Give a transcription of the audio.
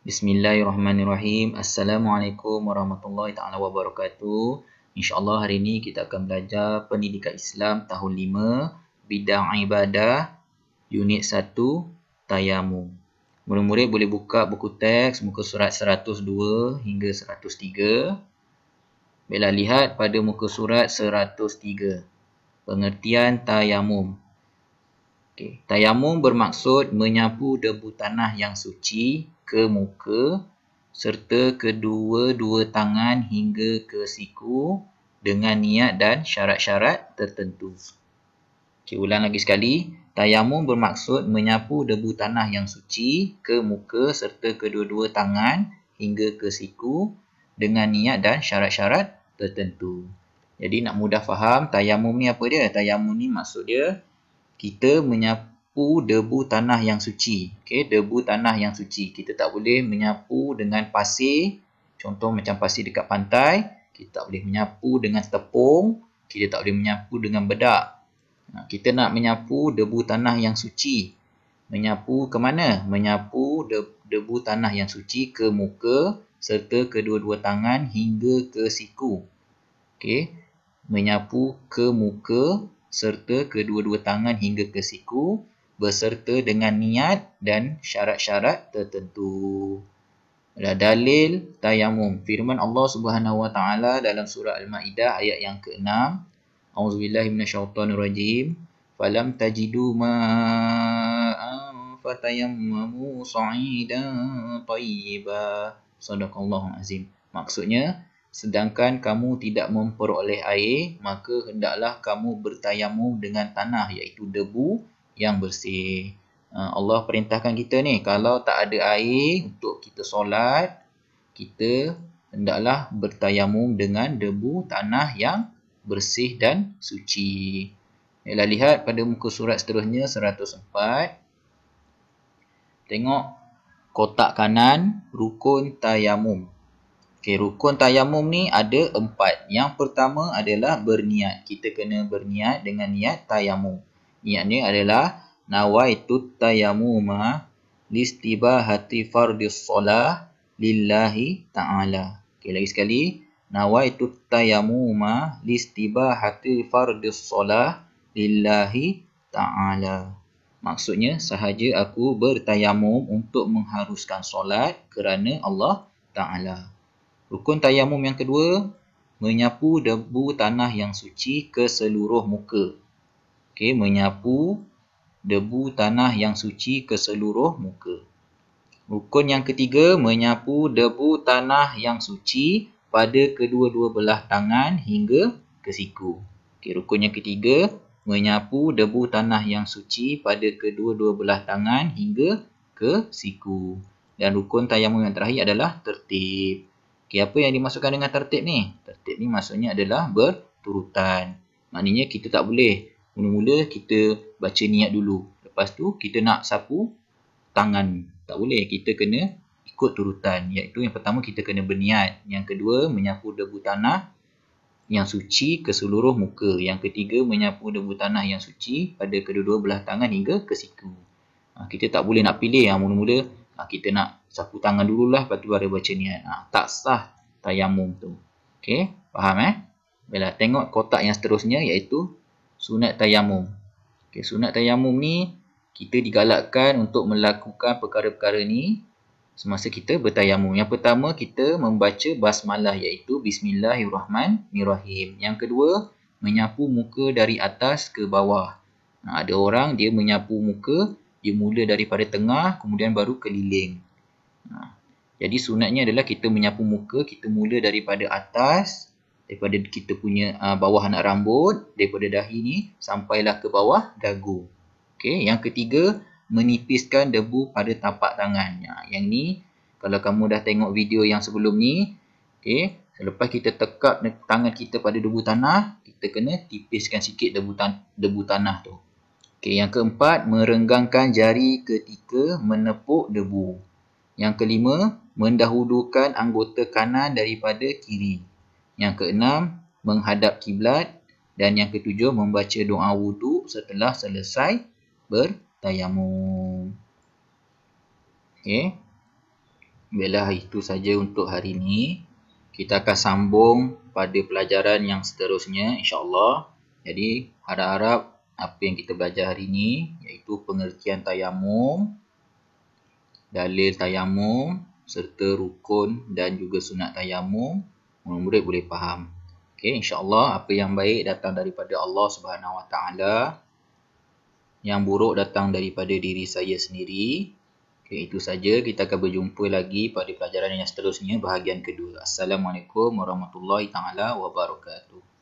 Bismillahirrahmanirrahim. Assalamualaikum warahmatullahi taala wabarakatuh. InsyaAllah hari ini kita akan belajar Pendidikan Islam tahun 5, Bidang Ibadah, Unit 1, Tayamum. Murid-murid boleh buka buku teks muka surat 102 hingga 103. Bila lihat pada muka surat 103. Pengertian Tayamum. Tayamum bermaksud menyapu debu tanah yang suci ke muka serta kedua-dua tangan hingga ke siku dengan niat dan syarat-syarat tertentu. Ulang lagi sekali. Tayamum bermaksud menyapu debu tanah yang suci ke muka serta kedua-dua tangan hingga ke siku dengan niat dan syarat-syarat tertentu. Jadi nak mudah faham, tayamum ni apa dia? Tayamum ni maksud dia kita menyapu debu tanah yang suci. Debu tanah yang suci. Kita tak boleh menyapu dengan pasir. Contoh macam pasir dekat pantai. Kita tak boleh menyapu dengan tepung. Kita tak boleh menyapu dengan bedak. Kita nak menyapu debu tanah yang suci. Menyapu ke mana? Menyapu debu tanah yang suci ke muka serta kedua-dua tangan hingga ke siku. Menyapu ke muka serta kedua-dua tangan hingga ke siku beserta dengan niat dan syarat-syarat tertentu. Dalil tayamum. Firman Allah Subhanahu Wa Taala dalam surah Al-Maidah ayat yang ke-6. Auzubillahi minasyaitonirrajim. Falam tajidu ma'an fatayammamu sa'idan thayyiba. Shadaqallahul azim. Maksudnya, sedangkan kamu tidak memperoleh air, maka hendaklah kamu bertayamum dengan tanah iaitu debu yang bersih. Allah perintahkan kita ni, kalau tak ada air untuk kita solat, kita hendaklah bertayamum dengan debu tanah yang bersih dan suci. Yalah, lihat pada muka surat seterusnya 104. Tengok kotak kanan rukun tayamum. Rukun tayamum ni ada 4. Yang pertama adalah berniat. Kita kena berniat dengan niat tayamum. Niatnya adalah nawaitut tayamuma listibahati fardis solah lillahi ta'ala. Lagi sekali. Nawaitut tayamuma listibahati fardis solah lillahi ta'ala. Maksudnya, sahaja aku bertayamum untuk mengharuskan solat kerana Allah Ta'ala. Rukun tayamum yang kedua, menyapu debu tanah yang suci ke seluruh muka. Menyapu debu tanah yang suci ke seluruh muka. Rukun yang ketiga, menyapu debu tanah yang suci pada kedua-dua belah tangan hingga ke siku. Rukun yang ketiga, menyapu debu tanah yang suci pada kedua-dua belah tangan hingga ke siku. Dan rukun tayamum yang terakhir adalah tertib. Apa yang dimasukkan dengan tertib ni? Tertib ni maksudnya adalah berturutan. Maknanya kita tak boleh mula-mula kita baca niat dulu. Lepas tu kita nak sapu tangan. Tak boleh. Kita kena ikut turutan. Iaitu yang pertama kita kena berniat. Yang kedua menyapu debu tanah yang suci ke seluruh muka. Yang ketiga menyapu debu tanah yang suci pada kedua-dua belah tangan hingga ke siku. Kita tak boleh nak pilih. Mula-mula kita nak sapu tangan dululah, lepas tu baru baca niat. Tak sah tayamum tu. Faham Bila tengok kotak yang seterusnya iaitu sunat tayamum. Sunat tayamum ni kita digalakkan untuk melakukan perkara-perkara ni semasa kita bertayamum. Yang pertama kita membaca basmalah iaitu Bismillahirrahmanirrahim. Yang kedua menyapu muka dari atas ke bawah. Ada orang dia menyapu muka, dia mula daripada tengah kemudian baru keliling. Jadi sunatnya adalah kita menyapu muka, kita mula daripada atas, daripada kita punya bawah anak rambut, daripada dahi ni sampailah ke bawah dagu. Yang ketiga, menipiskan debu pada tapak tangan. Yang ni kalau kamu dah tengok video yang sebelum ni, selepas kita tekap tangan kita pada debu tanah, kita kena tipiskan sikit debu tanah tu. Yang keempat, merenggangkan jari ketika menepuk debu. Yang kelima, mendahulukan anggota kanan daripada kiri. Yang keenam, menghadap kiblat. Dan yang ketujuh, membaca doa wuduk setelah selesai bertayamum. Baiklah, itu saja untuk hari ini. Kita akan sambung pada pelajaran yang seterusnya, insya-Allah. Jadi, harap-harap apa yang kita belajar hari ini, iaitu pengertian tayamum, dalil tayamum, serta rukun dan juga sunat tayamum, murid-murid boleh faham. Okey, insya-Allah apa yang baik datang daripada Allah Subhanahu Wa Taala, yang buruk datang daripada diri saya sendiri. Okay, itu saja. Kita akan berjumpa lagi pada pelajaran yang seterusnya, bahagian kedua. Assalamualaikum warahmatullahi taala wabarakatuh.